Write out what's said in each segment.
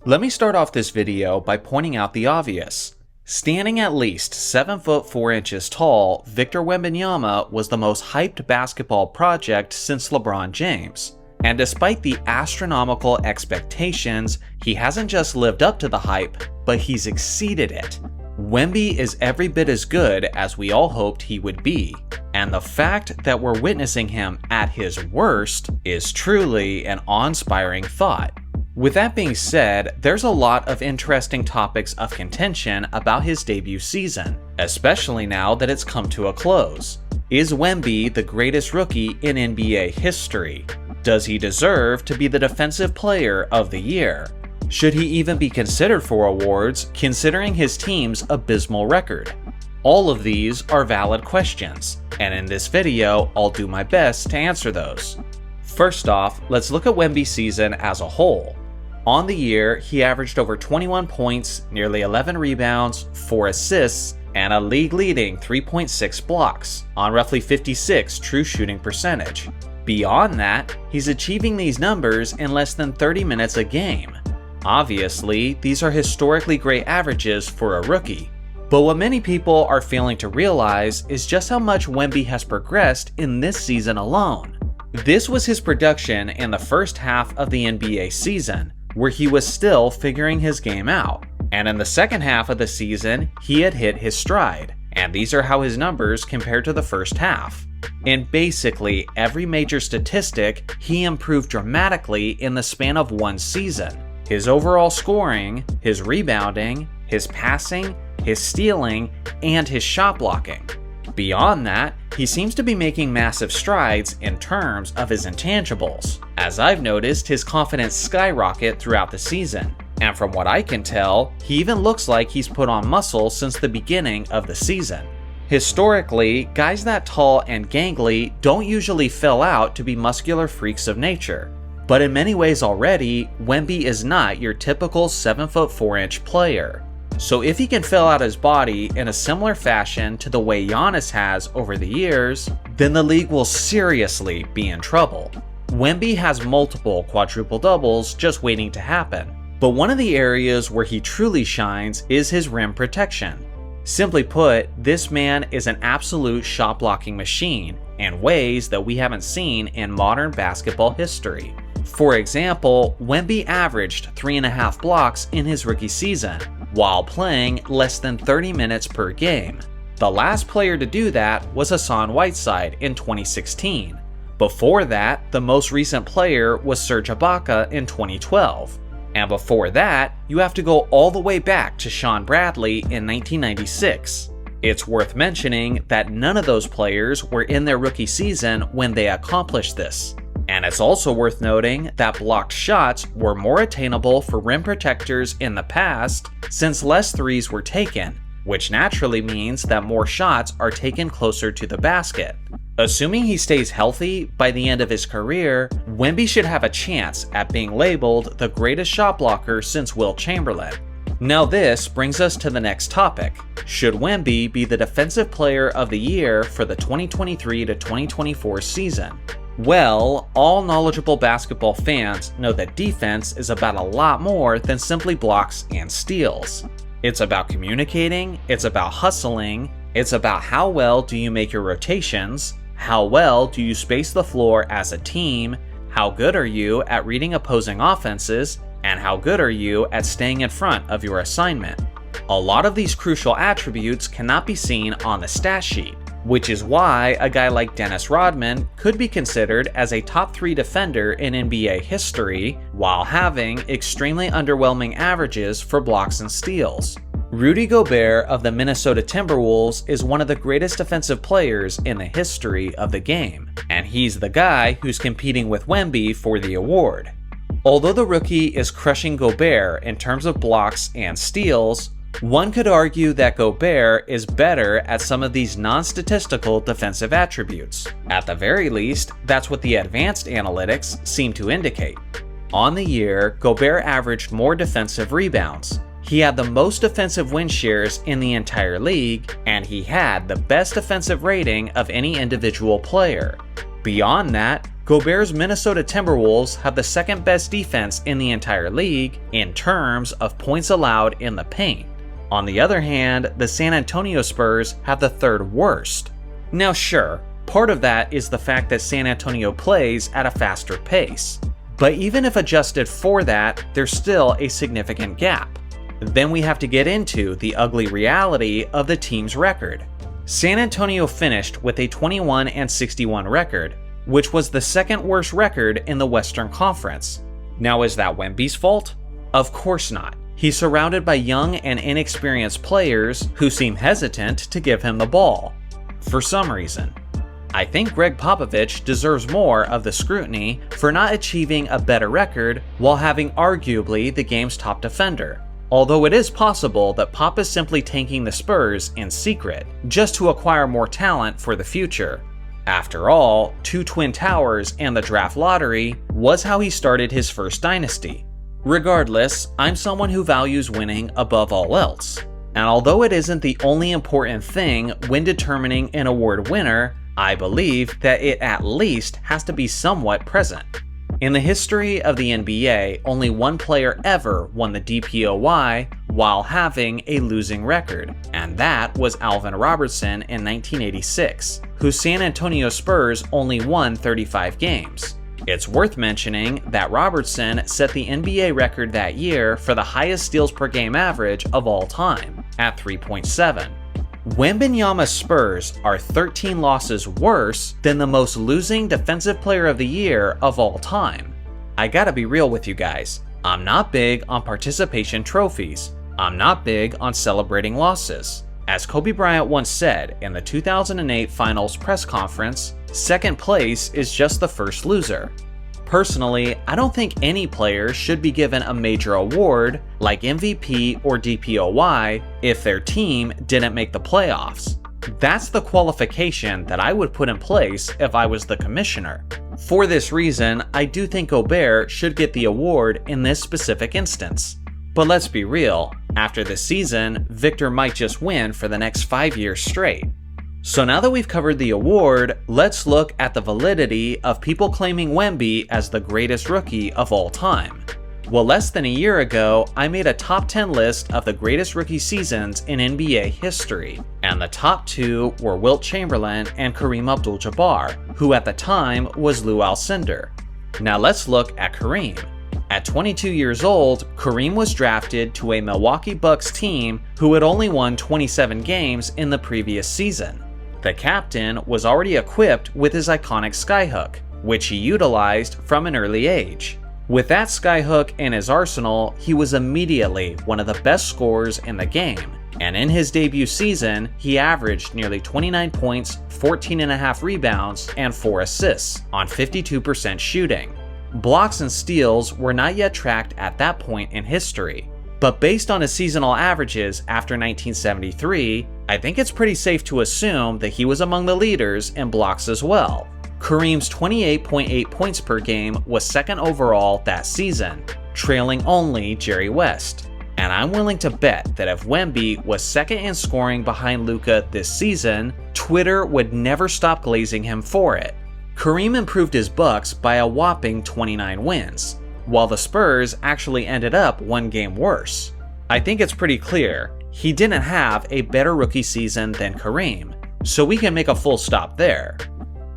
Let me start off this video by pointing out the obvious. Standing at least 7 foot 4 inches tall, Victor Wembanyama was the most hyped basketball project since LeBron James. And despite the astronomical expectations, he hasn't just lived up to the hype, but he's exceeded it. Wemby is every bit as good as we all hoped he would be, and the fact that we're witnessing him at his worst is truly an awe-inspiring thought. With that being said, there's a lot of interesting topics of contention about his debut season, especially now that it's come to a close. Is Wemby the greatest rookie in NBA history? Does he deserve to be the Defensive Player of the Year? Should he even be considered for awards, considering his team's abysmal record? All of these are valid questions, and in this video, I'll do my best to answer those. First off, let's look at Wemby's season as a whole. On the year, he averaged over 21 points, nearly 11 rebounds, 4 assists, and a league-leading 3.6 blocks on roughly 56 true shooting percentage. Beyond that, he's achieving these numbers in less than 30 minutes a game. Obviously, these are historically great averages for a rookie. But what many people are failing to realize is just how much Wemby has progressed in this season alone. This was his production in the first half of the NBA season, where he was still figuring his game out. And in the second half of the season, he had hit his stride. And these are how his numbers compare to the first half. In basically every major statistic, he improved dramatically in the span of one season. His overall scoring, his rebounding, his passing, his stealing, and his shot blocking. Beyond that, he seems to be making massive strides in terms of his intangibles. As I've noticed, his confidence skyrocket throughout the season. And from what I can tell, he even looks like he's put on muscle since the beginning of the season. Historically, guys that tall and gangly don't usually fill out to be muscular freaks of nature. But in many ways already, Wemby is not your typical 7 foot 4 inch player. So if he can fill out his body in a similar fashion to the way Giannis has over the years, then the league will seriously be in trouble. Wemby has multiple quadruple doubles just waiting to happen, but one of the areas where he truly shines is his rim protection. Simply put, this man is an absolute shot blocking machine in ways that we haven't seen in modern basketball history. For example, Wemby averaged 3.5 blocks in his rookie season, while playing less than 30 minutes per game. The last player to do that was Hassan Whiteside in 2016. Before that, the most recent player was Serge Ibaka in 2012. And before that, you have to go all the way back to Shawn Bradley in 1996. It's worth mentioning that none of those players were in their rookie season when they accomplished this. And it's also worth noting that blocked shots were more attainable for rim protectors in the past since less threes were taken, which naturally means that more shots are taken closer to the basket. Assuming he stays healthy by the end of his career, Wemby should have a chance at being labeled the greatest shot blocker since Wilt Chamberlain. Now this brings us to the next topic. Should Wemby be the Defensive Player of the Year for the 2023 to 2024 season? Well, all knowledgeable basketball fans know that defense is about a lot more than simply blocks and steals. It's about communicating, it's about hustling, it's about how well do you make your rotations, how well do you space the floor as a team, how good are you at reading opposing offenses, and how good are you at staying in front of your assignment. A lot of these crucial attributes cannot be seen on the stat sheet, which is why a guy like Dennis Rodman could be considered as a top 3 defender in NBA history while having extremely underwhelming averages for blocks and steals. Rudy Gobert of the Minnesota Timberwolves is one of the greatest defensive players in the history of the game, and he's the guy who's competing with Wemby for the award. Although the rookie is crushing Gobert in terms of blocks and steals, one could argue that Gobert is better at some of these non-statistical defensive attributes. At the very least, that's what the advanced analytics seem to indicate. On the year, Gobert averaged more defensive rebounds. He had the most defensive win shares in the entire league, and he had the best defensive rating of any individual player. Beyond that, Gobert's Minnesota Timberwolves have the second best defense in the entire league in terms of points allowed in the paint. On the other hand, the San Antonio Spurs have the third worst. Now sure, part of that is the fact that San Antonio plays at a faster pace. But even if adjusted for that, there's still a significant gap. Then we have to get into the ugly reality of the team's record. San Antonio finished with a 21-61 record, which was the second worst record in the Western Conference. Now is that Wemby's fault? Of course not. He's surrounded by young and inexperienced players who seem hesitant to give him the ball. For some reason. I think Greg Popovich deserves more of the scrutiny for not achieving a better record while having arguably the game's top defender. Although it is possible that Pop is simply tanking the Spurs in secret, just to acquire more talent for the future. After all, 2 Twin Towers and the draft lottery was how he started his first dynasty. Regardless, I'm someone who values winning above all else. And although it isn't the only important thing when determining an award winner, I believe that it at least has to be somewhat present. In the history of the NBA, only one player ever won the DPOY while having a losing record, and that was Alvin Robertson in 1986, whose San Antonio Spurs only won 35 games. It's worth mentioning that Robertson set the NBA record that year for the highest steals per game average of all time, at 3.7. Wembanyama's Spurs are 13 losses worse than the most losing defensive player of the year of all time. I gotta be real with you guys. I'm not big on participation trophies. I'm not big on celebrating losses. As Kobe Bryant once said in the 2008 Finals press conference, second place is just the first loser. Personally, I don't think any player should be given a major award like MVP or DPOY if their team didn't make the playoffs. That's the qualification that I would put in place if I was the commissioner. For this reason, I do think Gobert should get the award in this specific instance. But let's be real, after this season, Victor might just win for the next 5 years straight. So now that we've covered the award, let's look at the validity of people claiming Wemby as the greatest rookie of all time. Well, less than a year ago, I made a top 10 list of the greatest rookie seasons in NBA history, and the top 2 were Wilt Chamberlain and Kareem Abdul-Jabbar, who at the time was Lou Alcindor. Now let's look at Kareem. At 22 years old, Kareem was drafted to a Milwaukee Bucks team who had only won 27 games in the previous season. The captain was already equipped with his iconic skyhook, which he utilized from an early age. With that skyhook in his arsenal, he was immediately one of the best scorers in the game, and in his debut season, he averaged nearly 29 points, 14.5 rebounds, and 4 assists on 52% shooting. Blocks and steals were not yet tracked at that point in history, but based on his seasonal averages after 1973, I think it's pretty safe to assume that he was among the leaders in blocks as well. Kareem's 28.8 points per game was second overall that season, trailing only Jerry West. And I'm willing to bet that if Wemby was second in scoring behind Luka this season, Twitter would never stop glazing him for it. Kareem improved his Bucks by a whopping 29 wins, while the Spurs actually ended up 1 game worse. I think it's pretty clear he didn't have a better rookie season than Kareem, so we can make a full stop there.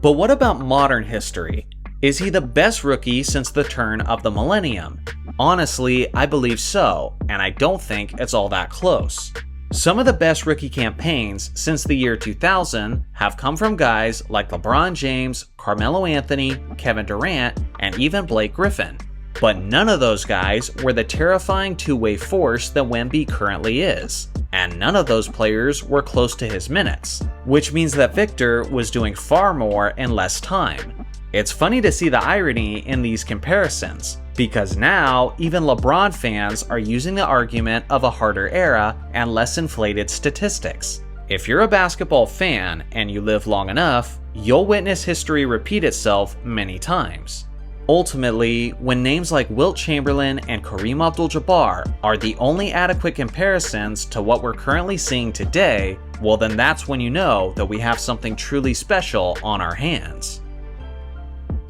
But what about modern history? Is he the best rookie since the turn of the millennium? Honestly, I believe so, and I don't think it's all that close. Some of the best rookie campaigns since the year 2000 have come from guys like LeBron James, Carmelo Anthony, Kevin Durant, and even Blake Griffin. But none of those guys were the terrifying two-way force that Wemby currently is, and none of those players were close to his minutes, which means that Victor was doing far more in less time. It's funny to see the irony in these comparisons, because now even LeBron fans are using the argument of a harder era and less inflated statistics. If you're a basketball fan and you live long enough, you'll witness history repeat itself many times. Ultimately, when names like Wilt Chamberlain and Kareem Abdul-Jabbar are the only adequate comparisons to what we're currently seeing today, well then that's when you know that we have something truly special on our hands.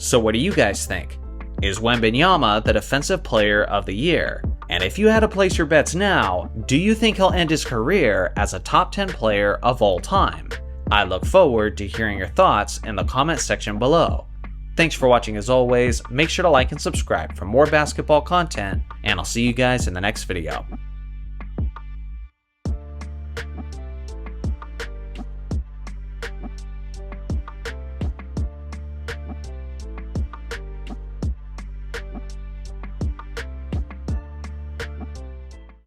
So what do you guys think? Is Wembanyama the Defensive Player of the Year? And if you had to place your bets now, do you think he'll end his career as a top 10 player of all time? I look forward to hearing your thoughts in the comment section below. Thanks for watching as always, make sure to like and subscribe for more basketball content, and I'll see you guys in the next video.